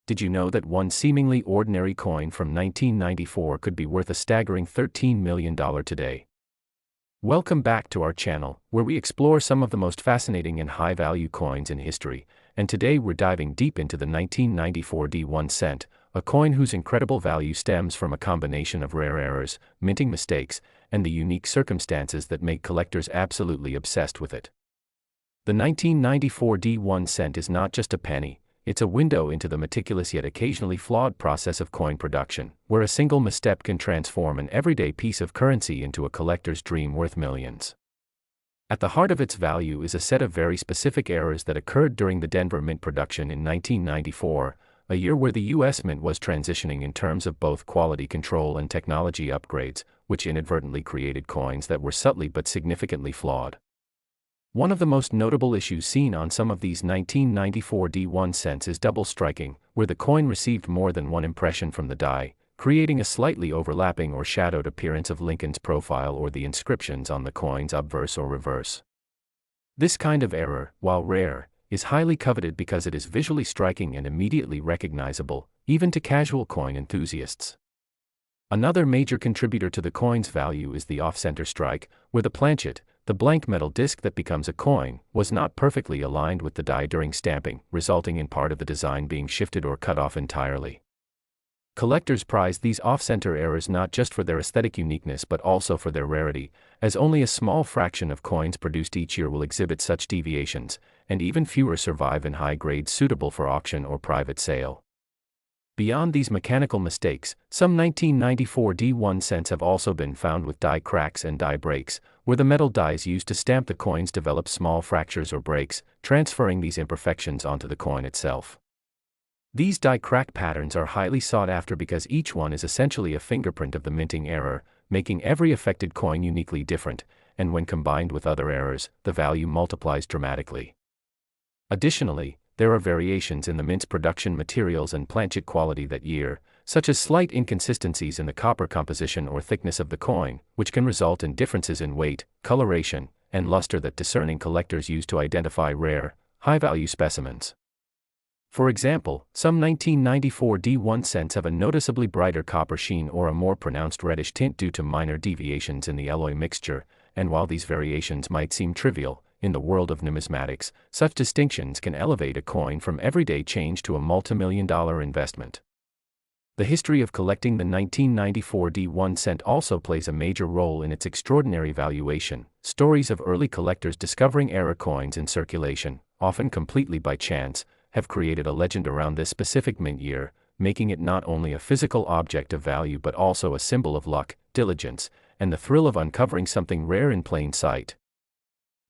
Did you know that one seemingly ordinary coin from 1994 could be worth a staggering $13 million today? Welcome back to our channel, where we explore some of the most fascinating and high-value coins in history, and today we're diving deep into the 1994 D1 cent, a coin whose incredible value stems from a combination of rare errors, minting mistakes, and the unique circumstances that make collectors absolutely obsessed with it. The 1994 D1 cent is not just a penny, it's a window into the meticulous yet occasionally flawed process of coin production, where a single misstep can transform an everyday piece of currency into a collector's dream worth millions. At the heart of its value is a set of very specific errors that occurred during the Denver Mint production in 1994, a year where the U.S. Mint was transitioning in terms of both quality control and technology upgrades, which inadvertently created coins that were subtly but significantly flawed. One of the most notable issues seen on some of these 1994 D1 cents is double striking, where the coin received more than one impression from the die, creating a slightly overlapping or shadowed appearance of Lincoln's profile or the inscriptions on the coin's obverse or reverse. This kind of error, while rare, is highly coveted because it is visually striking and immediately recognizable, even to casual coin enthusiasts. Another major contributor to the coin's value is the off-center strike, where the planchet, the blank metal disc that becomes a coin, was not perfectly aligned with the die during stamping, resulting in part of the design being shifted or cut off entirely. Collectors prize these off-center errors not just for their aesthetic uniqueness but also for their rarity, as only a small fraction of coins produced each year will exhibit such deviations, and even fewer survive in high grades suitable for auction or private sale. Beyond these mechanical mistakes, some 1994 D1 cents have also been found with die cracks and die breaks, where the metal dies used to stamp the coins develop small fractures or breaks, transferring these imperfections onto the coin itself. These die crack patterns are highly sought after because each one is essentially a fingerprint of the minting error, making every affected coin uniquely different, and when combined with other errors, the value multiplies dramatically. Additionally, there are variations in the mint's production materials and planchet quality that year, such as slight inconsistencies in the copper composition or thickness of the coin, which can result in differences in weight, coloration, and luster that discerning collectors use to identify rare, high-value specimens. For example, some 1994 D1 cents have a noticeably brighter copper sheen or a more pronounced reddish tint due to minor deviations in the alloy mixture, and while these variations might seem trivial, in the world of numismatics, such distinctions can elevate a coin from everyday change to a multi-million-dollar investment. The history of collecting the 1994 D1 cent also plays a major role in its extraordinary valuation. Stories of early collectors discovering error coins in circulation, often completely by chance, have created a legend around this specific mint year, making it not only a physical object of value but also a symbol of luck, diligence, and the thrill of uncovering something rare in plain sight.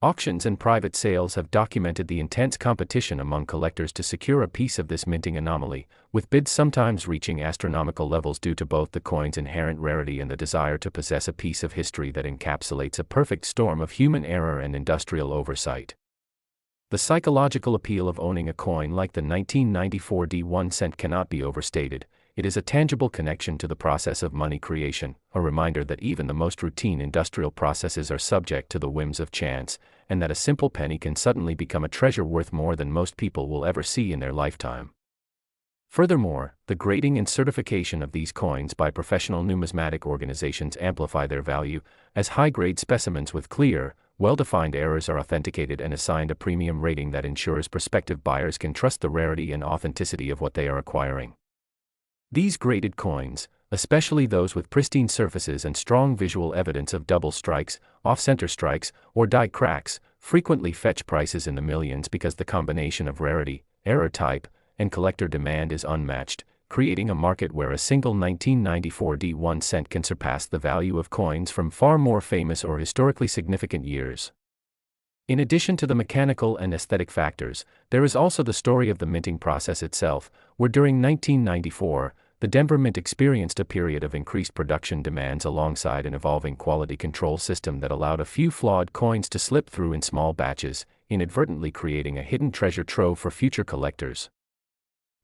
Auctions and private sales have documented the intense competition among collectors to secure a piece of this minting anomaly, with bids sometimes reaching astronomical levels due to both the coin's inherent rarity and the desire to possess a piece of history that encapsulates a perfect storm of human error and industrial oversight. The psychological appeal of owning a coin like the 1994 D1 cent cannot be overstated. It is a tangible connection to the process of money creation, a reminder that even the most routine industrial processes are subject to the whims of chance, and that a simple penny can suddenly become a treasure worth more than most people will ever see in their lifetime. Furthermore, the grading and certification of these coins by professional numismatic organizations amplify their value, as high-grade specimens with clear, well-defined errors are authenticated and assigned a premium rating that ensures prospective buyers can trust the rarity and authenticity of what they are acquiring. These graded coins, especially those with pristine surfaces and strong visual evidence of double strikes, off-center strikes, or die cracks, frequently fetch prices in the millions because the combination of rarity, error type, and collector demand is unmatched, creating a market where a single 1994 D1 cent can surpass the value of coins from far more famous or historically significant years. In addition to the mechanical and aesthetic factors, there is also the story of the minting process itself, where during 1994, the Denver Mint experienced a period of increased production demands alongside an evolving quality control system that allowed a few flawed coins to slip through in small batches, inadvertently creating a hidden treasure trove for future collectors.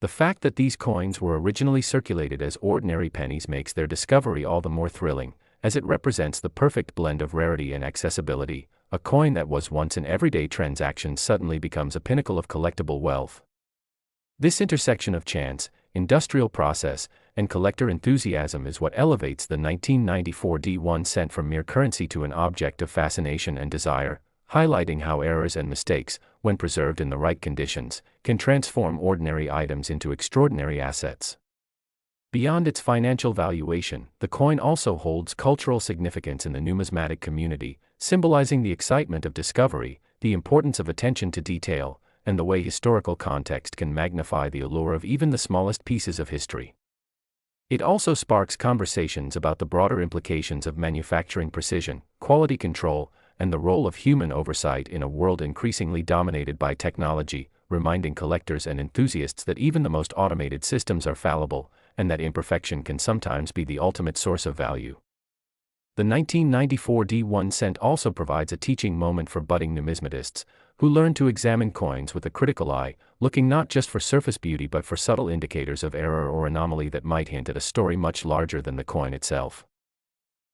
The fact that these coins were originally circulated as ordinary pennies makes their discovery all the more thrilling, as it represents the perfect blend of rarity and accessibility. A coin that was once an everyday transaction suddenly becomes a pinnacle of collectible wealth. This intersection of chance, industrial process, and collector enthusiasm is what elevates the 1994 D1 cent from mere currency to an object of fascination and desire, highlighting how errors and mistakes, when preserved in the right conditions, can transform ordinary items into extraordinary assets. Beyond its financial valuation, the coin also holds cultural significance in the numismatic community, symbolizing the excitement of discovery, the importance of attention to detail, and the way historical context can magnify the allure of even the smallest pieces of history. It also sparks conversations about the broader implications of manufacturing precision, quality control, and the role of human oversight in a world increasingly dominated by technology, reminding collectors and enthusiasts that even the most automated systems are fallible, and that imperfection can sometimes be the ultimate source of value. The 1994 D1 cent also provides a teaching moment for budding numismatists, who learn to examine coins with a critical eye, looking not just for surface beauty but for subtle indicators of error or anomaly that might hint at a story much larger than the coin itself.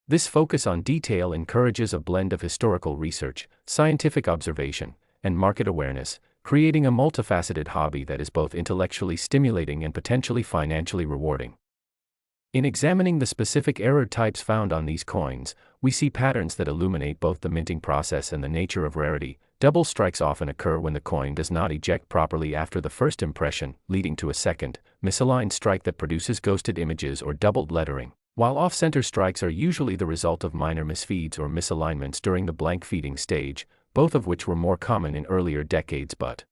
This focus on detail encourages a blend of historical research, scientific observation, and market awareness, creating a multifaceted hobby that is both intellectually stimulating and potentially financially rewarding. In examining the specific error types found on these coins, we see patterns that illuminate both the minting process and the nature of rarity. Double strikes often occur when the coin does not eject properly after the first impression, leading to a second, misaligned strike that produces ghosted images or doubled lettering, while off-center strikes are usually the result of minor misfeeds or misalignments during the blank feeding stage, both of which were more common in earlier decades but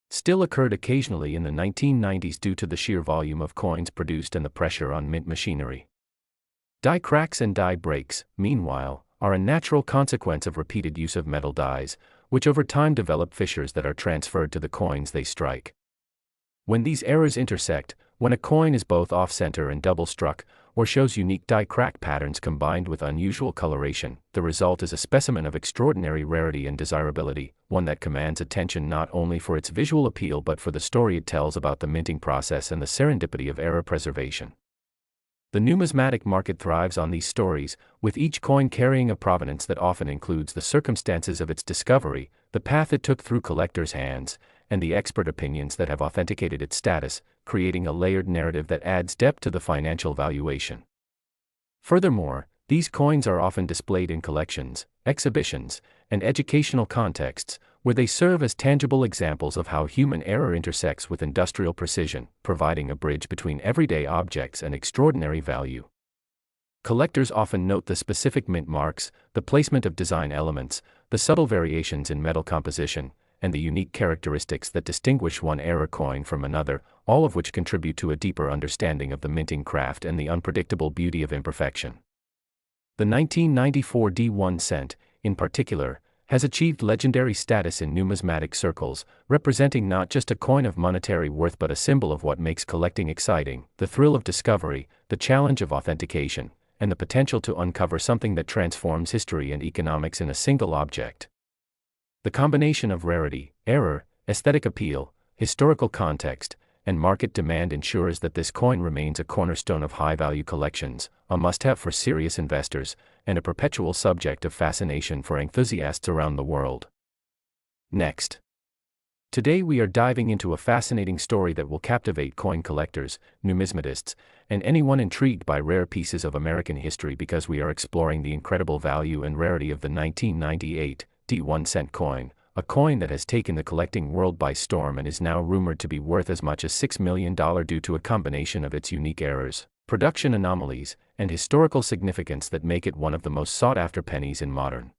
still occurred occasionally in the 1990s due to the sheer volume of coins produced and the pressure on mint machinery. Die cracks and die breaks, meanwhile, are a natural consequence of repeated use of metal dies, which over time develop fissures that are transferred to the coins they strike. When these errors intersect, when a coin is both off-center and double-struck, or shows unique die-crack patterns combined with unusual coloration, the result is a specimen of extraordinary rarity and desirability, one that commands attention not only for its visual appeal but for the story it tells about the minting process and the serendipity of error preservation. The numismatic market thrives on these stories, with each coin carrying a provenance that often includes the circumstances of its discovery, the path it took through collectors' hands, and the expert opinions that have authenticated its status, creating a layered narrative that adds depth to the financial valuation. Furthermore, these coins are often displayed in collections, exhibitions, and educational contexts, where they serve as tangible examples of how human error intersects with industrial precision, providing a bridge between everyday objects and extraordinary value. Collectors often note the specific mint marks, the placement of design elements, the subtle variations in metal composition, and the unique characteristics that distinguish one error coin from another, all of which contribute to a deeper understanding of the minting craft and the unpredictable beauty of imperfection. The 1994 D1 cent, in particular, has achieved legendary status in numismatic circles, representing not just a coin of monetary worth but a symbol of what makes collecting exciting: the thrill of discovery, the challenge of authentication, and the potential to uncover something that transforms history and economics in a single object. The combination of rarity, error, aesthetic appeal, historical context, and market demand ensures that this coin remains a cornerstone of high-value collections, a must-have for serious investors, and a perpetual subject of fascination for enthusiasts around the world. Next. Today we are diving into a fascinating story that will captivate coin collectors, numismatists, and anyone intrigued by rare pieces of American history because we are exploring the incredible value and rarity of the 1998 D1 cent coin, a coin that has taken the collecting world by storm and is now rumored to be worth as much as $6 million due to a combination of its unique errors, production anomalies, and historical significance that make it one of the most sought-after pennies in modern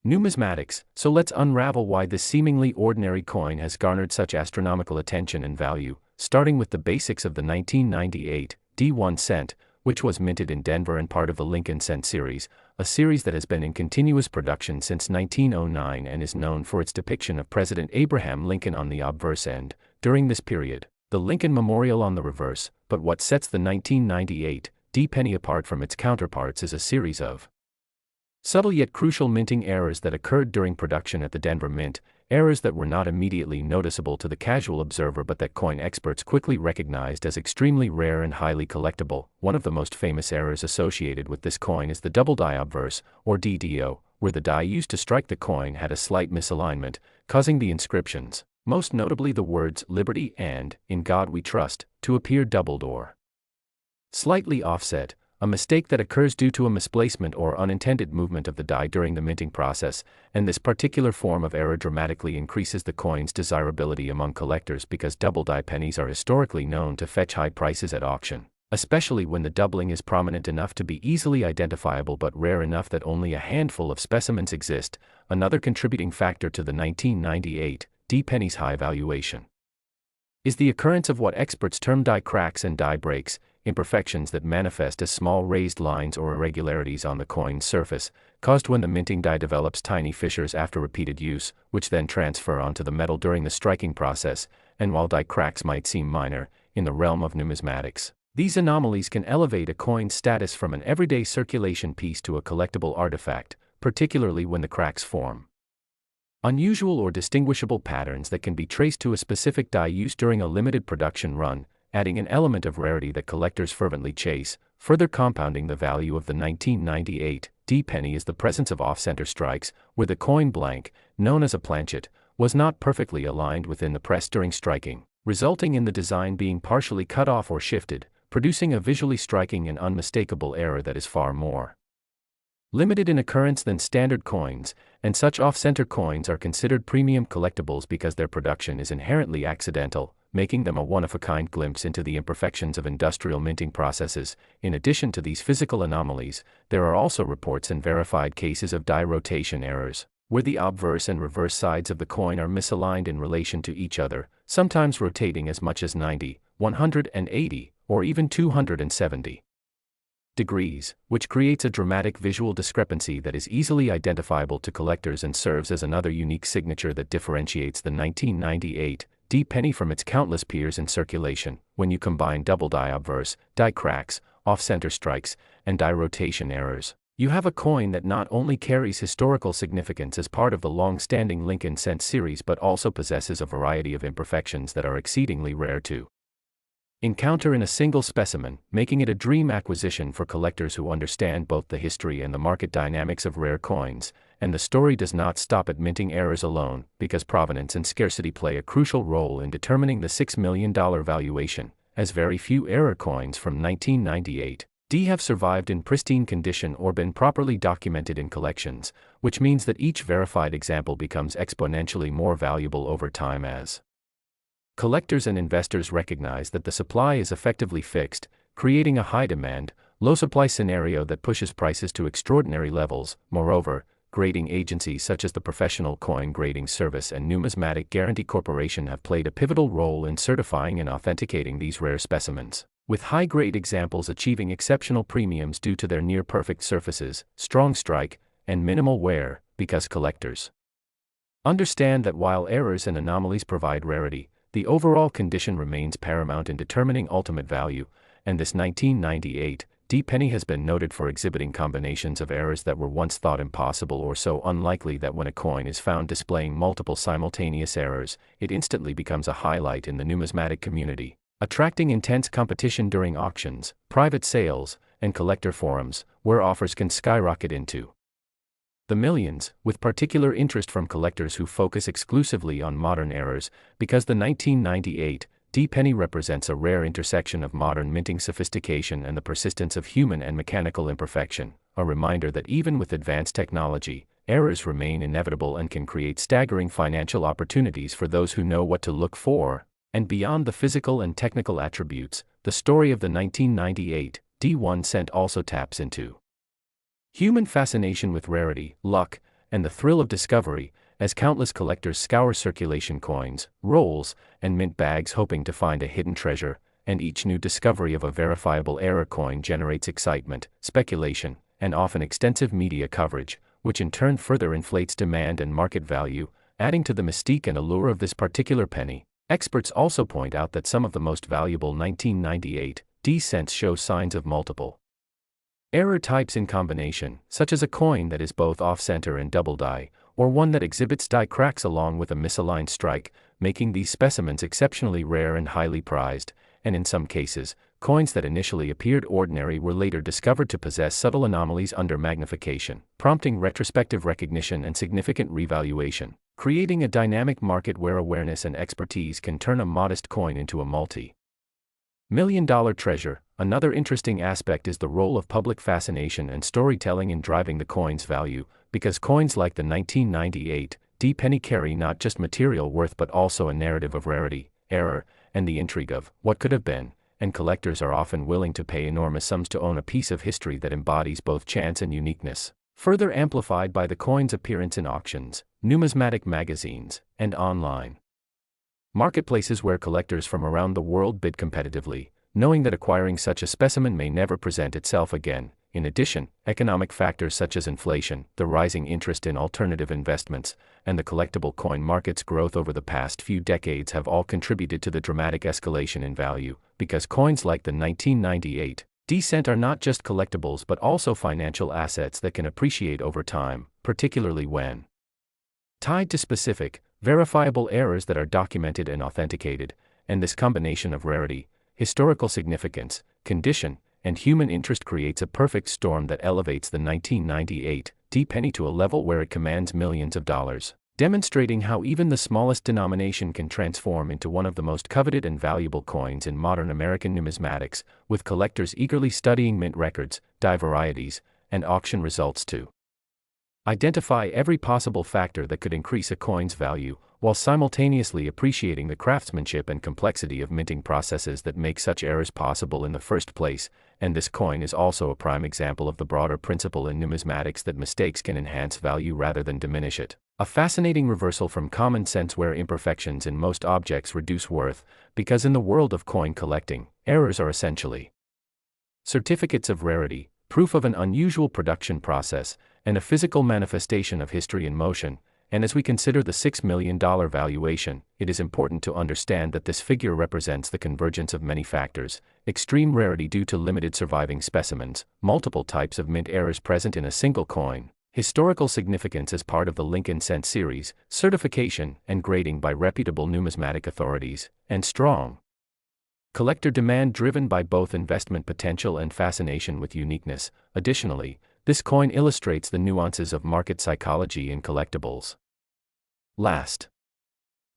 numismatics. So let's unravel why this seemingly ordinary coin has garnered such astronomical attention and value, starting with the basics of the 1998 D1 cent, which was minted in Denver and part of the Lincoln Cent series, a series that has been in continuous production since 1909 and is known for its depiction of President Abraham Lincoln on the obverse end, during this period, the Lincoln Memorial on the reverse. But what sets the 1998 D penny apart from its counterparts is a series of subtle yet crucial minting errors that occurred during production at the Denver Mint, errors that were not immediately noticeable to the casual observer but that coin experts quickly recognized as extremely rare and highly collectible. One of the most famous errors associated with this coin is the double die obverse, or DDO, where the die used to strike the coin had a slight misalignment, causing the inscriptions, most notably the words "Liberty" and "In God We Trust" to appear doubled or slightly offset, a mistake that occurs due to a misplacement or unintended movement of the die during the minting process, and this particular form of error dramatically increases the coin's desirability among collectors because double die pennies are historically known to fetch high prices at auction, especially when the doubling is prominent enough to be easily identifiable but rare enough that only a handful of specimens exist. Another contributing factor to the 1998 D penny's high valuation is the occurrence of what experts term die cracks and die breaks, imperfections that manifest as small raised lines or irregularities on the coin's surface, caused when the minting die develops tiny fissures after repeated use, which then transfer onto the metal during the striking process. And while die cracks might seem minor, in the realm of numismatics, these anomalies can elevate a coin's status from an everyday circulation piece to a collectible artifact, particularly when the cracks form unusual or distinguishable patterns that can be traced to a specific die used during a limited production run, adding an element of rarity that collectors fervently chase. Further compounding the value of the 1998 D penny is the presence of off-center strikes, where the coin blank, known as a planchet, was not perfectly aligned within the press during striking, resulting in the design being partially cut off or shifted, producing a visually striking and unmistakable error that is far more limited in occurrence than standard coins, and such off-center coins are considered premium collectibles because their production is inherently accidental, making them a one-of-a-kind glimpse into the imperfections of industrial minting processes. In addition to these physical anomalies, there are also reports and verified cases of die rotation errors, where the obverse and reverse sides of the coin are misaligned in relation to each other, sometimes rotating as much as 90, 180, or even 270 degrees, which creates a dramatic visual discrepancy that is easily identifiable to collectors and serves as another unique signature that differentiates the 1998 D penny from its countless peers in circulation. When you combine double die obverse, die cracks, off-center strikes, and die rotation errors, you have a coin that not only carries historical significance as part of the long-standing Lincoln Cent series but also possesses a variety of imperfections that are exceedingly rare to encounter in a single specimen, making it a dream acquisition for collectors who understand both the history and the market dynamics of rare coins. And the story does not stop at minting errors alone, because provenance and scarcity play a crucial role in determining the $6 million valuation, as very few error coins from 1998 D have survived in pristine condition or been properly documented in collections, which means that each verified example becomes exponentially more valuable over time as collectors and investors recognize that the supply is effectively fixed, creating a high demand, low supply scenario that pushes prices to extraordinary levels. Moreover, grading agencies such as the Professional Coin Grading Service and Numismatic Guarantee Corporation have played a pivotal role in certifying and authenticating these rare specimens, with high-grade examples achieving exceptional premiums due to their near-perfect surfaces, strong strike, and minimal wear, because collectors understand that while errors and anomalies provide rarity, the overall condition remains paramount in determining ultimate value, and this 1998 D penny has been noted for exhibiting combinations of errors that were once thought impossible or so unlikely that when a coin is found displaying multiple simultaneous errors, it instantly becomes a highlight in the numismatic community, attracting intense competition during auctions, private sales, and collector forums, where offers can skyrocket into the millions, with particular interest from collectors who focus exclusively on modern errors, because the 1998 D penny represents a rare intersection of modern minting sophistication and the persistence of human and mechanical imperfection, a reminder that even with advanced technology, errors remain inevitable and can create staggering financial opportunities for those who know what to look for. And beyond the physical and technical attributes, the story of the 1998 D1 cent also taps into human fascination with rarity, luck, and the thrill of discovery, as countless collectors scour circulation coins, rolls, and mint bags hoping to find a hidden treasure, and each new discovery of a verifiable error coin generates excitement, speculation, and often extensive media coverage, which in turn further inflates demand and market value, adding to the mystique and allure of this particular penny. Experts also point out that some of the most valuable 1998 D cents show signs of multiple error types in combination, such as a coin that is both off-center and double die, or one that exhibits die cracks along with a misaligned strike, making these specimens exceptionally rare and highly prized. And in some cases, coins that initially appeared ordinary were later discovered to possess subtle anomalies under magnification, prompting retrospective recognition and significant revaluation. creating a dynamic market where awareness and expertise can turn a modest coin into a multi-million-dollar treasure. Another interesting aspect is the role of public fascination and storytelling in driving the coin's value, because coins like the 1998 D penny carry not just material worth but also a narrative of rarity, error, and the intrigue of what could have been, and collectors are often willing to pay enormous sums to own a piece of history that embodies both chance and uniqueness, further amplified by the coin's appearance in auctions, numismatic magazines, and online marketplaces where collectors from around the world bid competitively, knowing that acquiring such a specimen may never present itself again. In addition, economic factors such as inflation, the rising interest in alternative investments, and the collectible coin market's growth over the past few decades have all contributed to the dramatic escalation in value, because coins like the 1998 D-cent are not just collectibles but also financial assets that can appreciate over time, particularly when tied to specific, verifiable errors that are documented and authenticated, and this combination of rarity, historical significance, condition, and human interest creates a perfect storm that elevates the 1998 D penny to a level where it commands millions of dollars, demonstrating how even the smallest denomination can transform into one of the most coveted and valuable coins in modern American numismatics, with collectors eagerly studying mint records, die varieties, and auction results to identify every possible factor that could increase a coin's value, while simultaneously appreciating the craftsmanship and complexity of minting processes that make such errors possible in the first place. And this coin is also a prime example of the broader principle in numismatics that mistakes can enhance value rather than diminish it. A fascinating reversal from common sense where imperfections in most objects reduce worth, because in the world of coin collecting, errors are essentially certificates of rarity, proof of an unusual production process, and a physical manifestation of history in motion. And as we consider the $6 million valuation, it is important to understand that this figure represents the convergence of many factors: extreme rarity due to limited surviving specimens, multiple types of mint errors present in a single coin, historical significance as part of the Lincoln Cent series, certification and grading by reputable numismatic authorities, and strong collector demand driven by both investment potential and fascination with uniqueness. Additionally, this coin illustrates the nuances of market psychology in collectibles. Last,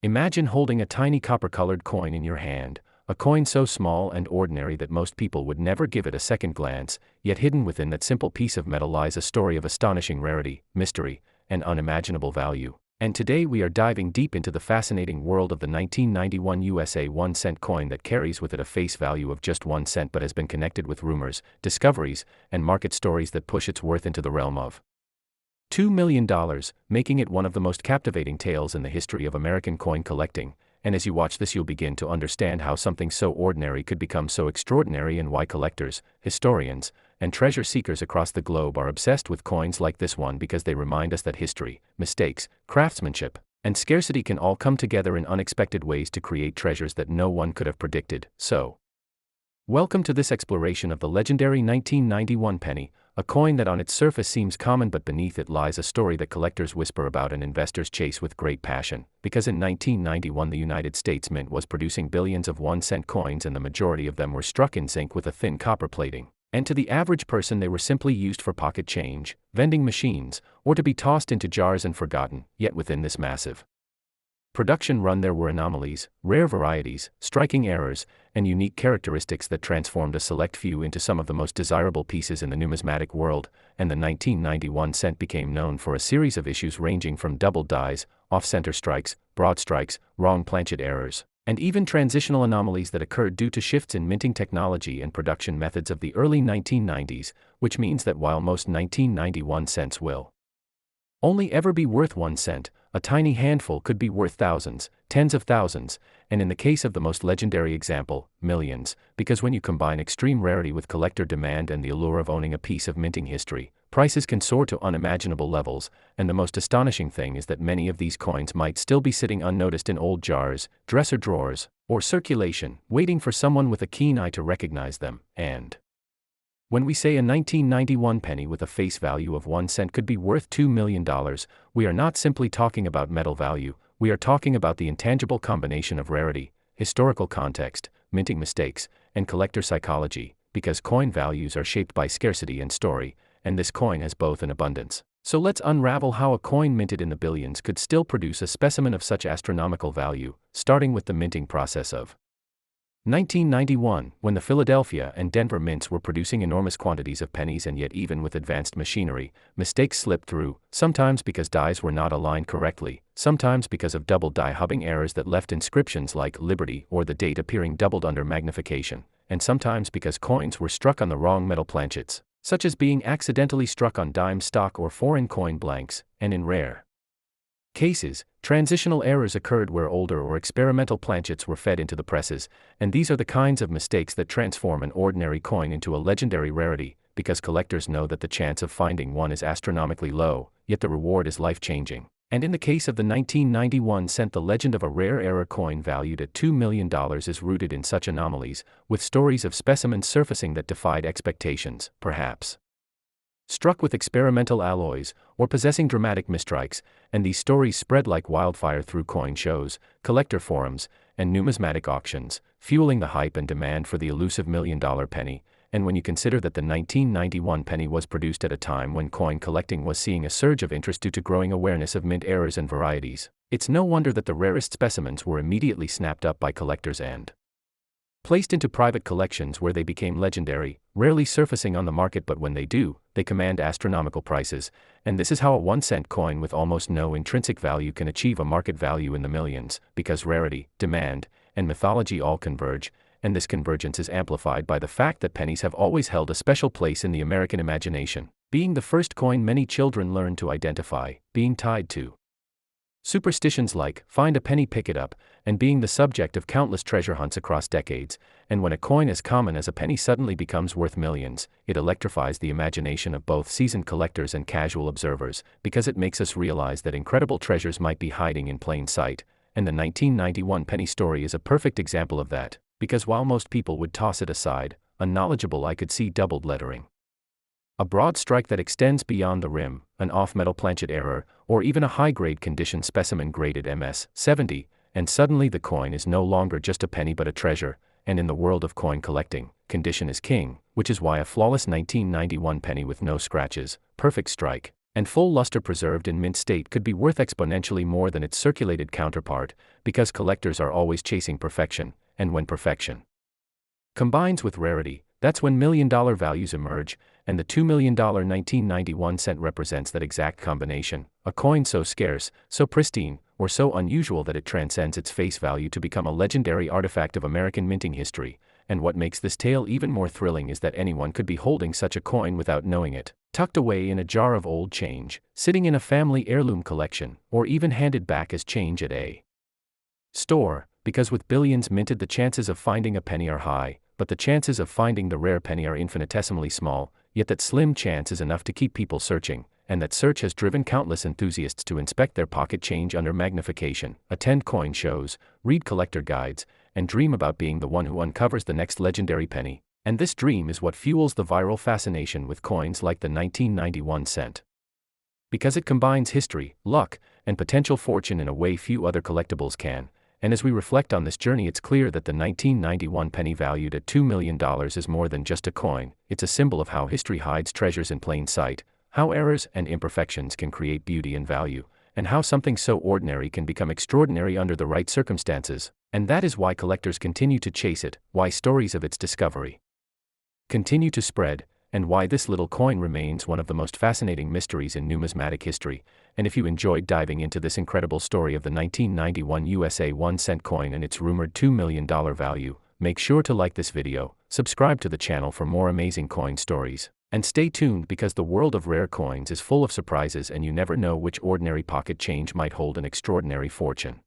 imagine holding a tiny copper-colored coin in your hand, a coin so small and ordinary that most people would never give it a second glance, yet hidden within that simple piece of metal lies a story of astonishing rarity, mystery, and unimaginable value. And today we are diving deep into the fascinating world of the 1991 USA 1-cent coin that carries with it a face value of just 1 cent but has been connected with rumors, discoveries, and market stories that push its worth into the realm of $2 million, making it one of the most captivating tales in the history of American coin collecting. And as you watch this, you'll begin to understand how something so ordinary could become so extraordinary, and why collectors, historians, and treasure seekers across the globe are obsessed with coins like this one, because they remind us that history, mistakes, craftsmanship, and scarcity can all come together in unexpected ways to create treasures that no one could have predicted. So, welcome to this exploration of the legendary 1991 penny, a coin that on its surface seems common, but beneath it lies a story that collectors whisper about and investors chase with great passion. Because in 1991 the United States Mint was producing billions of 1-cent coins, and the majority of them were struck in zinc with a thin copper plating. And to the average person they were simply used for pocket change, vending machines, or to be tossed into jars and forgotten. Yet within this massive production run there were anomalies, rare varieties, striking errors, and unique characteristics that transformed a select few into some of the most desirable pieces in the numismatic world. And the 1991 cent became known for a series of issues ranging from double dies, off-center strikes, broad strikes, wrong planchet errors, and even transitional anomalies that occurred due to shifts in minting technology and production methods of the early 1990s, which means that while most 1991 cents will only ever be worth 1 cent, a tiny handful could be worth thousands, tens of thousands, and in the case of the most legendary example, millions, because when you combine extreme rarity with collector demand and the allure of owning a piece of minting history, prices can soar to unimaginable levels. And the most astonishing thing is that many of these coins might still be sitting unnoticed in old jars, dresser drawers, or circulation, waiting for someone with a keen eye to recognize them. And when we say a 1991 penny with a face value of 1 cent could be worth $2 million, we are not simply talking about metal value, we are talking about the intangible combination of rarity, historical context, minting mistakes, and collector psychology, because coin values are shaped by scarcity and story, and this coin has both in abundance. So let's unravel how a coin minted in the billions could still produce a specimen of such astronomical value, starting with the minting process of 1991, when the Philadelphia and Denver mints were producing enormous quantities of pennies, and yet even with advanced machinery, mistakes slipped through, sometimes because dies were not aligned correctly, sometimes because of double die hubbing errors that left inscriptions like Liberty or the date appearing doubled under magnification, and sometimes because coins were struck on the wrong metal planchets, such as being accidentally struck on dime stock or foreign coin blanks, and in rare cases, transitional errors occurred where older or experimental planchets were fed into the presses, and these are the kinds of mistakes that transform an ordinary coin into a legendary rarity, because collectors know that the chance of finding one is astronomically low, yet the reward is life-changing. And in the case of the 1991 cent, the legend of a rare era coin valued at $2 million is rooted in such anomalies, with stories of specimens surfacing that defied expectations, perhaps struck with experimental alloys, or possessing dramatic misstrikes, and these stories spread like wildfire through coin shows, collector forums, and numismatic auctions, fueling the hype and demand for the elusive million-dollar penny. And when you consider that the 1991 penny was produced at a time when coin collecting was seeing a surge of interest due to growing awareness of mint errors and varieties, it's no wonder that the rarest specimens were immediately snapped up by collectors and placed into private collections, where they became legendary, rarely surfacing on the market, but when they do, they command astronomical prices. And this is how a 1-cent coin with almost no intrinsic value can achieve a market value in the millions, because rarity, demand, and mythology all converge, and this convergence is amplified by the fact that pennies have always held a special place in the American imagination, being the first coin many children learn to identify, being tied to superstitions like, find a penny, pick it up, and being the subject of countless treasure hunts across decades. And when a coin as common as a penny suddenly becomes worth millions, it electrifies the imagination of both seasoned collectors and casual observers, because it makes us realize that incredible treasures might be hiding in plain sight. And the 1991 penny story is a perfect example of that, because while most people would toss it aside, a knowledgeable eye could see doubled lettering, a broad strike that extends beyond the rim, an off-metal planchet error, or even a high-grade condition specimen graded MS-70, and suddenly the coin is no longer just a penny but a treasure. And in the world of coin collecting, condition is king, which is why a flawless 1991 penny with no scratches, perfect strike, and full luster preserved in mint state could be worth exponentially more than its circulated counterpart, because collectors are always chasing perfection, and when perfection combines with rarity, that's when million-dollar values emerge, and the $2 million 1991 cent represents that exact combination, a coin so scarce, so pristine, or so unusual that it transcends its face value to become a legendary artifact of American minting history. And what makes this tale even more thrilling is that anyone could be holding such a coin without knowing it, tucked away in a jar of old change, sitting in a family heirloom collection, or even handed back as change at a store, because with billions minted the chances of finding a penny are high, but the chances of finding the rare penny are infinitesimally small, yet that slim chance is enough to keep people searching, and that search has driven countless enthusiasts to inspect their pocket change under magnification, attend coin shows, read collector guides, and dream about being the one who uncovers the next legendary penny. And this dream is what fuels the viral fascination with coins like the 1991 cent, because it combines history, luck, and potential fortune in a way few other collectibles can. And as we reflect on this journey, it's clear that the 1991 penny valued at $2 million is more than just a coin. It's a symbol of how history hides treasures in plain sight, how errors and imperfections can create beauty and value, and how something so ordinary can become extraordinary under the right circumstances. And that is why collectors continue to chase it, why stories of its discovery continue to spread, and why this little coin remains one of the most fascinating mysteries in numismatic history. And if you enjoyed diving into this incredible story of the 1991 USA 1-cent coin and its rumored $2 million value, make sure to like this video, subscribe to the channel for more amazing coin stories, and stay tuned, because the world of rare coins is full of surprises and you never know which ordinary pocket change might hold an extraordinary fortune.